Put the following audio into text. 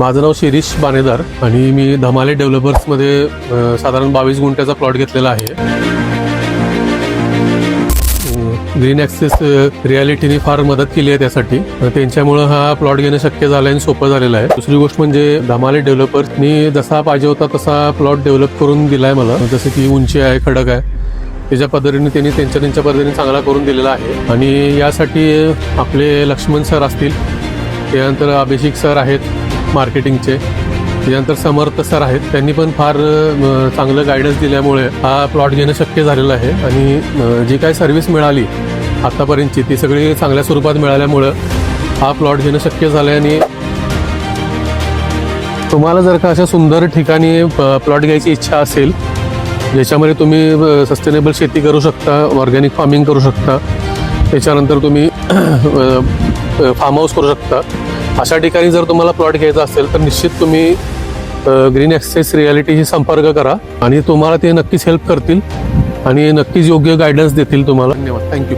माझं नाव शिरीष बानेदार आणि मी धमाले डेव्हलपर्समध्ये साधारण 22 गुंठ्याचा प्लॉट घेतलेला आहे. ग्रीन ॲक्सेस रियालिटीने फार मदत केली आहे त्यासाठी. त्यांच्यामुळं हा प्लॉट घेणं शक्य झालं आणि सोपं झालेलं आहे. दुसरी गोष्ट म्हणजे धमाले डेव्हलपर्सनी जसा पाहिजे होता तसा प्लॉट डेव्हलप करून दिलाय मला. जसं की उंची आहे, खडक आहे, त्याच्या पद्धतीने त्यांनी त्यांच्या पद्धतीने चांगला करून दिलेला आहे. आणि यासाठी आपले लक्ष्मण सर असतील, त्यानंतर अभिषेक सर आहेत मार्केटिंगचे, त्यानंतर समर्थ सर आहेत, त्यांनी पण फार चांगलं गायडन्स दिल्यामुळे हा प्लॉट घेणं शक्य झालेलं आहे. आणि जी काही सर्व्हिस मिळाली आतापर्यंतची ती सगळी चांगल्या स्वरूपात मिळाल्यामुळं हा प्लॉट घेणं शक्य झालं आहे. आणि तुम्हाला जर का अशा सुंदर ठिकाणी प्लॉट घ्यायची इच्छा असेल ज्याच्यामध्ये तुम्ही सस्टेनेबल शेती करू शकता, ऑर्गॅनिक फार्मिंग करू शकता, त्याच्यानंतर तुम्ही फार्म हाऊस करू शकता, अशा ठिकाणी जर तुम्हाला प्लॉट घ्यायचा असेल तर निश्चित तुम्ही ग्रीन ॲक्सेस रियालिटीशी संपर्क करा आणि तुम्हाला ते नक्कीच हेल्प करतील आणि नक्कीच योग्य गायडन्स देतील तुम्हाला. धन्यवाद. थँक्यू.